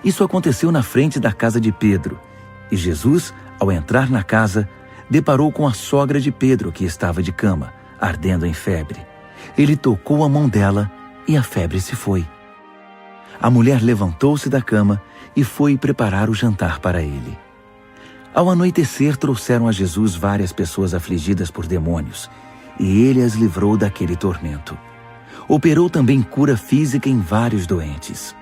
Isso aconteceu na frente da casa de Pedro, e Jesus, ao entrar na casa, deparou com a sogra de Pedro, que estava de cama, ardendo em febre. Ele tocou a mão dela e a febre se foi. A mulher levantou-se da cama e foi preparar o jantar para ele. Ao anoitecer, trouxeram a Jesus várias pessoas afligidas por demônios, e ele as livrou daquele tormento. Operou também cura física em vários doentes.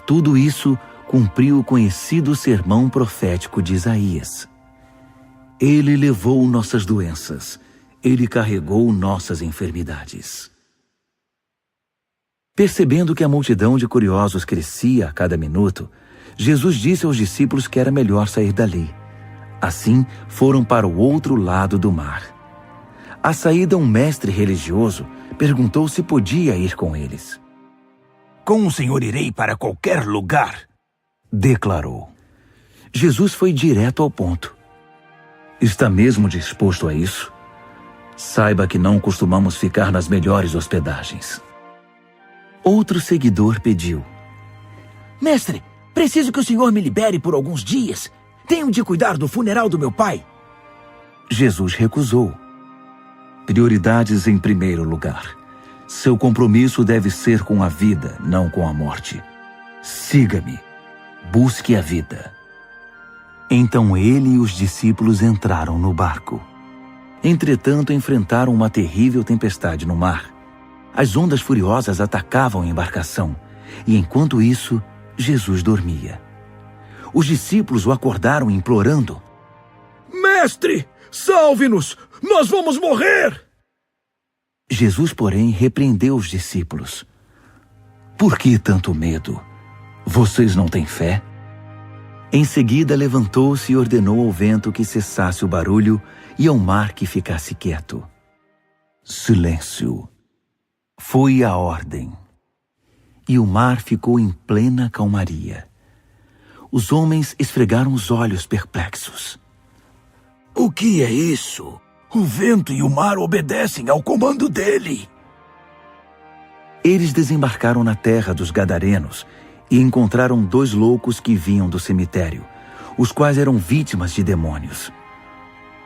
Tudo isso cumpriu o conhecido sermão profético de Isaías. Ele levou nossas doenças, ele carregou nossas enfermidades. Percebendo que a multidão de curiosos crescia a cada minuto, Jesus disse aos discípulos que era melhor sair dali. Assim, foram para o outro lado do mar. À saída, um mestre religioso perguntou se podia ir com eles. Com o senhor irei para qualquer lugar, declarou. Jesus foi direto ao ponto. Está mesmo disposto a isso? Saiba que não costumamos ficar nas melhores hospedagens. Outro seguidor pediu. Mestre, preciso que o senhor me libere por alguns dias. Tenho de cuidar do funeral do meu pai. Jesus recusou. Prioridades em primeiro lugar. Seu compromisso deve ser com a vida, não com a morte. Siga-me. Busque a vida. Então ele e os discípulos entraram no barco. Entretanto, enfrentaram uma terrível tempestade no mar. As ondas furiosas atacavam a embarcação, e enquanto isso, Jesus dormia. Os discípulos o acordaram implorando. Mestre, salve-nos! Nós vamos morrer! Jesus, porém, repreendeu os discípulos. Por que tanto medo? Vocês não têm fé? Em seguida, levantou-se e ordenou ao vento que cessasse o barulho e ao mar que ficasse quieto. Silêncio. Foi a ordem. E o mar ficou em plena calmaria. Os homens esfregaram os olhos perplexos. O que é isso? O vento e o mar obedecem ao comando dele. Eles desembarcaram na terra dos Gadarenos e encontraram 2 loucos que vinham do cemitério, os quais eram vítimas de demônios.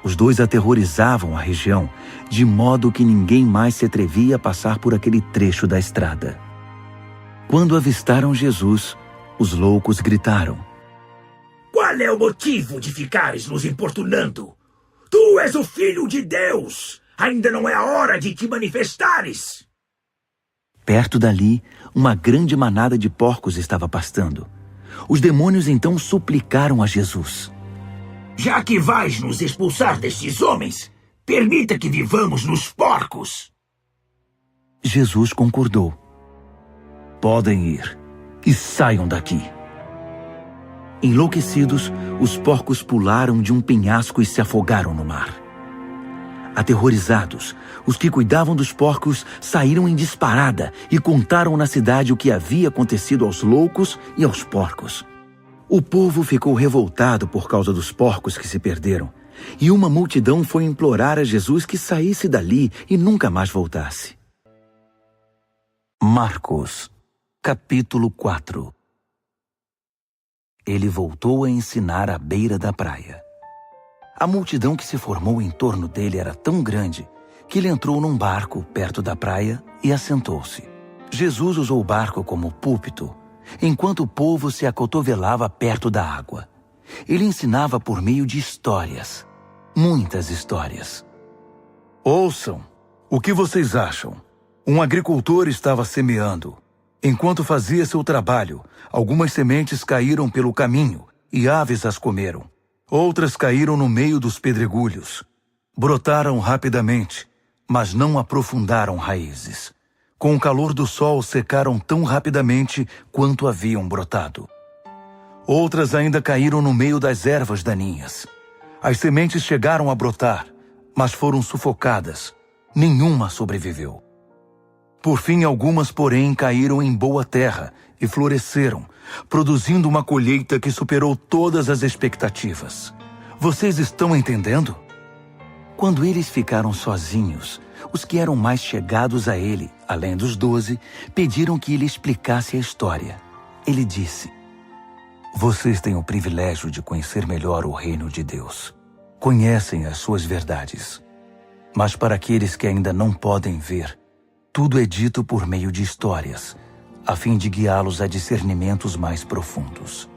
Os 2 aterrorizavam a região, de modo que ninguém mais se atrevia a passar por aquele trecho da estrada. Quando avistaram Jesus, os loucos gritaram. Qual é o motivo de ficares nos importunando? Tu és o Filho de Deus! Ainda não é a hora de te manifestares! Perto dali, uma grande manada de porcos estava pastando. Os demônios então suplicaram a Jesus. Já que vais nos expulsar destes homens, permita que vivamos nos porcos. Jesus concordou. Podem ir e saiam daqui. Enlouquecidos, os porcos pularam de um penhasco e se afogaram no mar. Aterrorizados, os que cuidavam dos porcos saíram em disparada e contaram na cidade o que havia acontecido aos loucos e aos porcos. O povo ficou revoltado por causa dos porcos que se perderam, e uma multidão foi implorar a Jesus que saísse dali e nunca mais voltasse. Marcos, capítulo 4. Ele voltou a ensinar à beira da praia. A multidão que se formou em torno dele era tão grande que ele entrou num barco perto da praia e assentou-se. Jesus usou o barco como púlpito, enquanto o povo se acotovelava perto da água. Ele ensinava por meio de histórias, muitas histórias. Ouçam, o que vocês acham? Um agricultor estava semeando. Enquanto fazia seu trabalho, algumas sementes caíram pelo caminho e aves as comeram. Outras caíram no meio dos pedregulhos. Brotaram rapidamente, mas não aprofundaram raízes. Com o calor do sol, secaram tão rapidamente quanto haviam brotado. Outras ainda caíram no meio das ervas daninhas. As sementes chegaram a brotar, mas foram sufocadas. Nenhuma sobreviveu. Por fim, algumas, porém, caíram em boa terra e floresceram, produzindo uma colheita que superou todas as expectativas. Vocês estão entendendo? Quando eles ficaram sozinhos, os que eram mais chegados a ele, além dos 12, pediram que ele explicasse a história. Ele disse: Vocês têm o privilégio de conhecer melhor o reino de Deus. Conhecem as suas verdades. Mas para aqueles que ainda não podem ver, tudo é dito por meio de histórias, a fim de guiá-los a discernimentos mais profundos.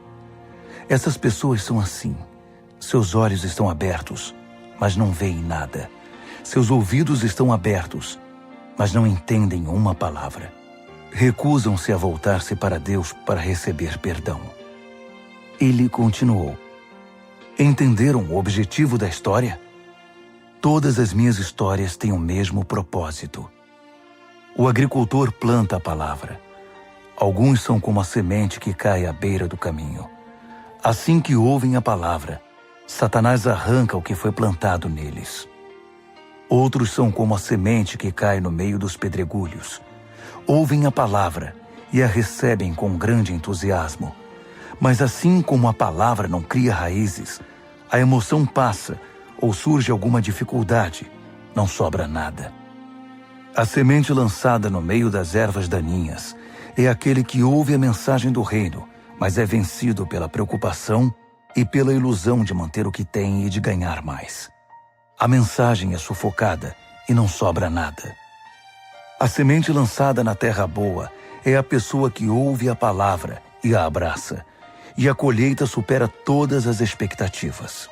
Essas pessoas são assim. Seus olhos estão abertos, mas não veem nada. Seus ouvidos estão abertos, mas não entendem uma palavra. Recusam-se a voltar-se para Deus para receber perdão. Ele continuou: entenderam o objetivo da história? Todas as minhas histórias têm o mesmo propósito. O agricultor planta a palavra. Alguns são como a semente que cai à beira do caminho. Assim que ouvem a palavra, Satanás arranca o que foi plantado neles. Outros são como a semente que cai no meio dos pedregulhos. Ouvem a palavra e a recebem com grande entusiasmo. Mas assim como a palavra não cria raízes, a emoção passa ou surge alguma dificuldade, não sobra nada. A semente lançada no meio das ervas daninhas é aquele que ouve a mensagem do reino, mas é vencido pela preocupação e pela ilusão de manter o que tem e de ganhar mais. A mensagem é sufocada e não sobra nada. A semente lançada na terra boa é a pessoa que ouve a palavra e a abraça, e a colheita supera todas as expectativas.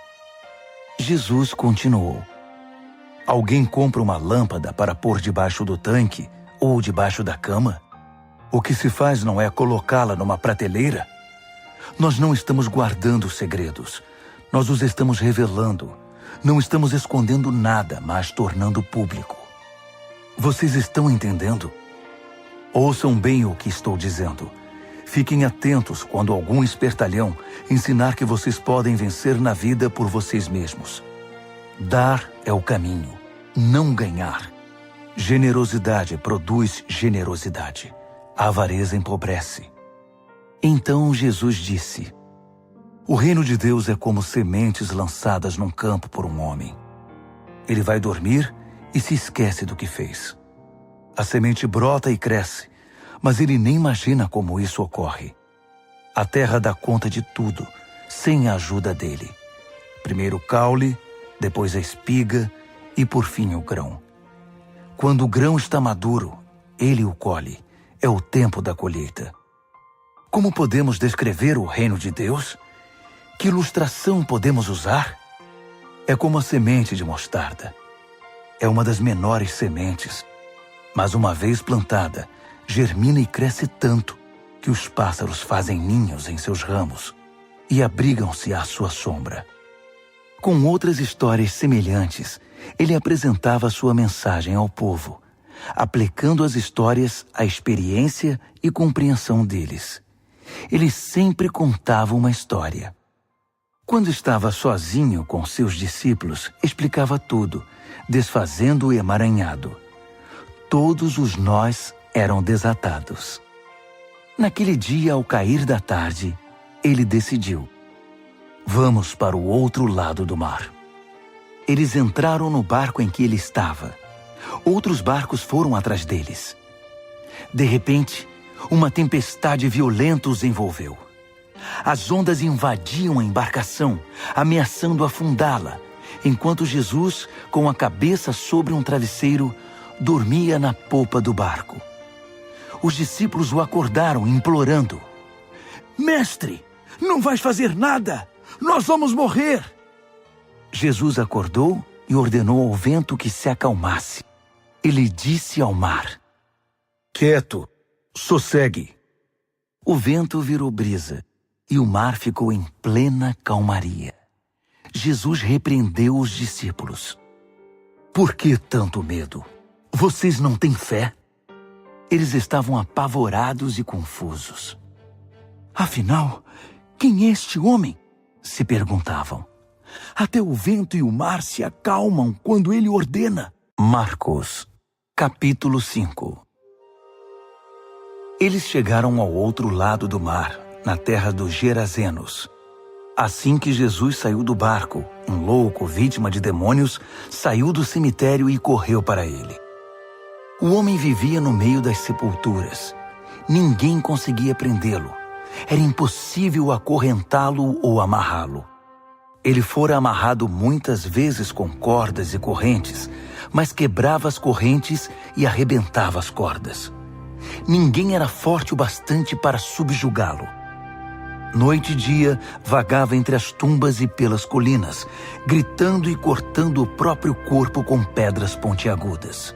Jesus continuou: alguém compra uma lâmpada para pôr debaixo do tanque ou debaixo da cama? O que se faz não é colocá-la numa prateleira? Nós não estamos guardando segredos, nós os estamos revelando. Não estamos escondendo nada, mas tornando público. Vocês estão entendendo? Ouçam bem o que estou dizendo. Fiquem atentos quando algum espertalhão ensinar que vocês podem vencer na vida por vocês mesmos. Dar é o caminho, não ganhar. Generosidade produz generosidade. A avareza empobrece. Então Jesus disse: o reino de Deus é como sementes lançadas num campo por um homem. Ele vai dormir e se esquece do que fez. A semente brota e cresce, mas ele nem imagina como isso ocorre. A terra dá conta de tudo, sem a ajuda dele. Primeiro o caule, depois a espiga e por fim o grão. Quando o grão está maduro, ele o colhe. É o tempo da colheita. Como podemos descrever o reino de Deus? Que ilustração podemos usar? É como a semente de mostarda. É uma das menores sementes, mas uma vez plantada, germina e cresce tanto que os pássaros fazem ninhos em seus ramos e abrigam-se à sua sombra. Com outras histórias semelhantes, ele apresentava sua mensagem ao povo, aplicando as histórias à experiência e compreensão deles. Ele sempre contava uma história. Quando estava sozinho com seus discípulos, explicava tudo, desfazendo o emaranhado. Todos os nós eram desatados. Naquele dia, ao cair da tarde, ele decidiu: vamos para o outro lado do mar. Eles entraram no barco em que ele estava. Outros barcos foram atrás deles. De repente, uma tempestade violenta os envolveu. As ondas invadiam a embarcação, ameaçando afundá-la, enquanto Jesus, com a cabeça sobre um travesseiro, dormia na popa do barco. Os discípulos o acordaram, implorando: mestre, não vais fazer nada! Nós vamos morrer! Jesus acordou e ordenou ao vento que se acalmasse. Ele disse ao mar: quieto, sossegue. O vento virou brisa e o mar ficou em plena calmaria. Jesus repreendeu os discípulos: por que tanto medo? Vocês não têm fé? Eles estavam apavorados e confusos. Afinal, quem é este homem? Se perguntavam. Até o vento e o mar se acalmam quando ele ordena. Marcos, capítulo 5. Eles chegaram ao outro lado do mar, na terra dos Gerazenos. Assim que Jesus saiu do barco, um louco, vítima de demônios, saiu do cemitério e correu para ele. O homem vivia no meio das sepulturas. Ninguém conseguia prendê-lo. Era impossível acorrentá-lo ou amarrá-lo. Ele fora amarrado muitas vezes com cordas e correntes, mas quebrava as correntes e arrebentava as cordas. Ninguém era forte o bastante para subjugá-lo. Noite e dia, vagava entre as tumbas e pelas colinas, gritando e cortando o próprio corpo com pedras pontiagudas.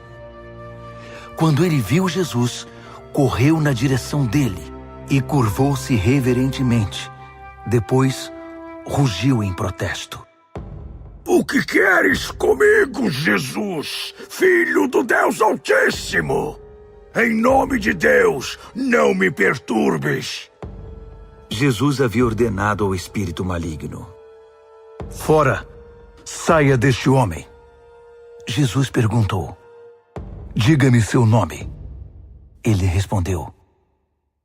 Quando ele viu Jesus, correu na direção dele e curvou-se reverentemente. Depois, rugiu em protesto. O que queres comigo, Jesus, Filho do Deus Altíssimo? Em nome de Deus, não me perturbes. Jesus havia ordenado ao espírito maligno: Fora! Saia deste homem! Jesus perguntou: Diga-me seu nome. Ele respondeu: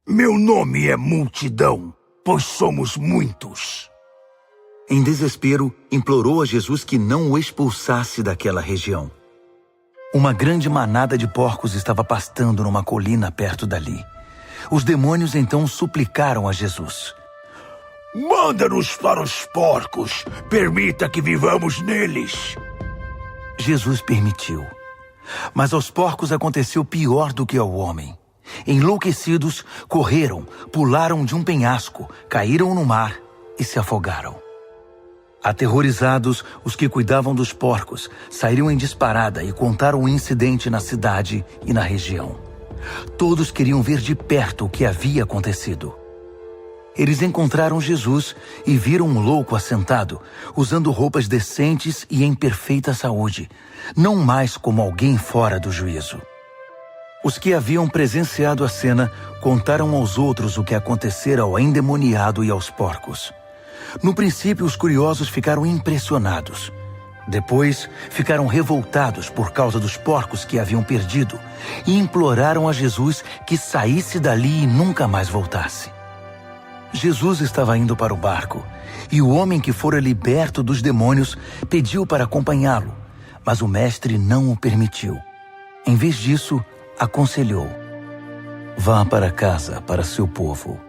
Meu nome é Multidão, pois somos muitos. Em desespero, implorou a Jesus que não o expulsasse daquela região. Uma grande manada de porcos estava pastando numa colina perto dali. Os demônios então suplicaram a Jesus: Manda-nos para os porcos, permita que vivamos neles. Jesus permitiu. Mas aos porcos aconteceu pior do que ao homem. Enlouquecidos, correram, pularam de um penhasco, caíram no mar e se afogaram. Aterrorizados, os que cuidavam dos porcos saíram em disparada e contaram o incidente na cidade e na região. Todos queriam ver de perto o que havia acontecido. Eles encontraram Jesus e viram um louco assentado, usando roupas decentes e em perfeita saúde, não mais como alguém fora do juízo. Os que haviam presenciado a cena contaram aos outros o que acontecera ao endemoniado e aos porcos. No princípio, os curiosos ficaram impressionados. Depois, ficaram revoltados por causa dos porcos que haviam perdido e imploraram a Jesus que saísse dali e nunca mais voltasse. Jesus estava indo para o barco e o homem que fora liberto dos demônios pediu para acompanhá-lo, mas o mestre não o permitiu. Em vez disso, aconselhou: Vá para casa, para seu povo.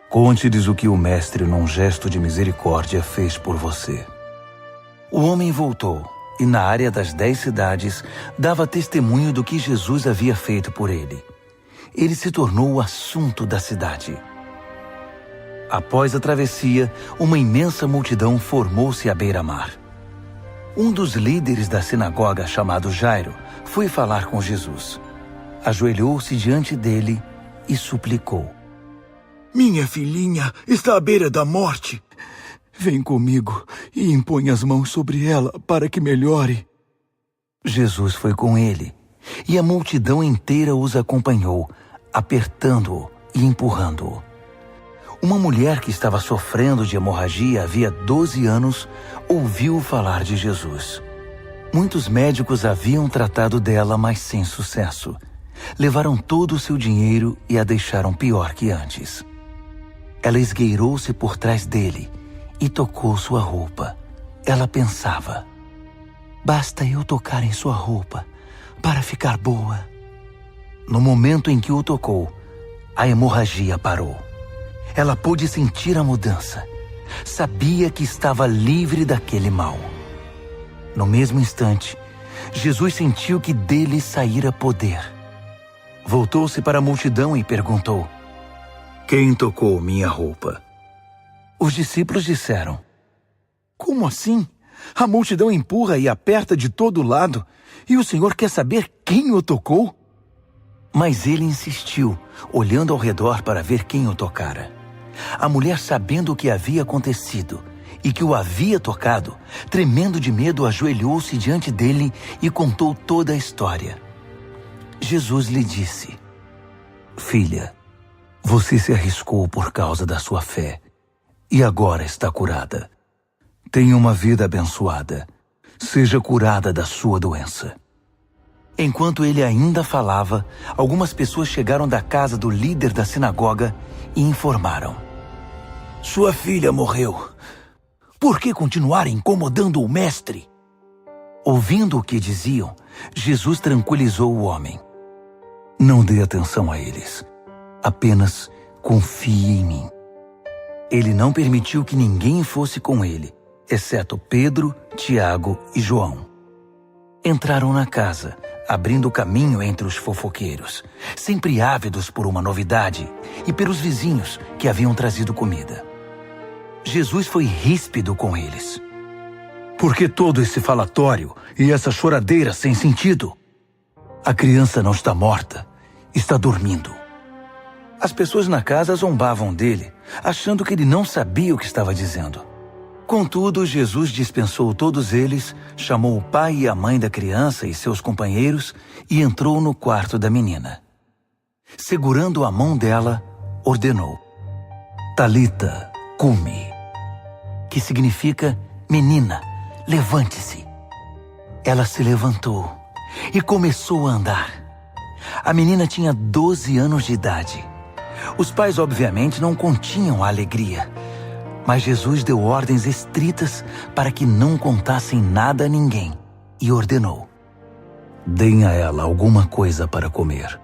Conte-lhes o que o mestre, num gesto de misericórdia, fez por você. O homem voltou e, na área das 10 cidades, dava testemunho do que Jesus havia feito por ele. Ele se tornou o assunto da cidade. Após a travessia, uma imensa multidão formou-se à beira-mar. Um dos líderes da sinagoga, chamado Jairo, foi falar com Jesus. Ajoelhou-se diante dele e suplicou: Minha filhinha está à beira da morte. Vem comigo e impõe as mãos sobre ela para que melhore. Jesus foi com ele, e a multidão inteira os acompanhou, apertando-o e empurrando-o. Uma mulher que estava sofrendo de hemorragia havia 12 anos ouviu falar de Jesus. Muitos médicos haviam tratado dela, mas sem sucesso. Levaram todo o seu dinheiro e a deixaram pior que antes. Ela esgueirou-se por trás dele e tocou sua roupa. Ela pensava: Basta eu tocar em sua roupa para ficar boa. No momento em que o tocou, a hemorragia parou. Ela pôde sentir a mudança. Sabia que estava livre daquele mal. No mesmo instante, Jesus sentiu que dele saíra poder. Voltou-se para a multidão e perguntou: Quem tocou minha roupa? Os discípulos disseram: Como assim? A multidão empurra e aperta de todo lado, e o Senhor quer saber quem o tocou? Mas ele insistiu, olhando ao redor para ver quem o tocara. A mulher, sabendo o que havia acontecido e que o havia tocado, tremendo de medo, ajoelhou-se diante dele e contou toda a história. Jesus lhe disse: Filha, você se arriscou por causa da sua fé e agora está curada. Tenha uma vida abençoada. Seja curada da sua doença. Enquanto ele ainda falava, algumas pessoas chegaram da casa do líder da sinagoga e informaram: Sua filha morreu. Por que continuar incomodando o mestre? Ouvindo o que diziam, Jesus tranquilizou o homem. Não dê atenção a eles. Apenas confie em mim. Ele não permitiu que ninguém fosse com ele, exceto Pedro, Tiago e João. Entraram na casa, abrindo caminho entre os fofoqueiros, sempre ávidos por uma novidade, e pelos vizinhos que haviam trazido comida. Jesus foi ríspido com eles. Por que todo esse falatório e essa choradeira sem sentido? A criança não está morta, está dormindo. As pessoas na casa zombavam dele, achando que ele não sabia o que estava dizendo. Contudo, Jesus dispensou todos eles, chamou o pai e a mãe da criança e seus companheiros e entrou no quarto da menina. Segurando a mão dela, ordenou: Talita, cumi, que significa: menina, levante-se. Ela se levantou e começou a andar. A menina tinha 12 anos de idade. Os pais, obviamente, não continham a alegria, mas Jesus deu ordens estritas para que não contassem nada a ninguém e ordenou: deem a ela alguma coisa para comer.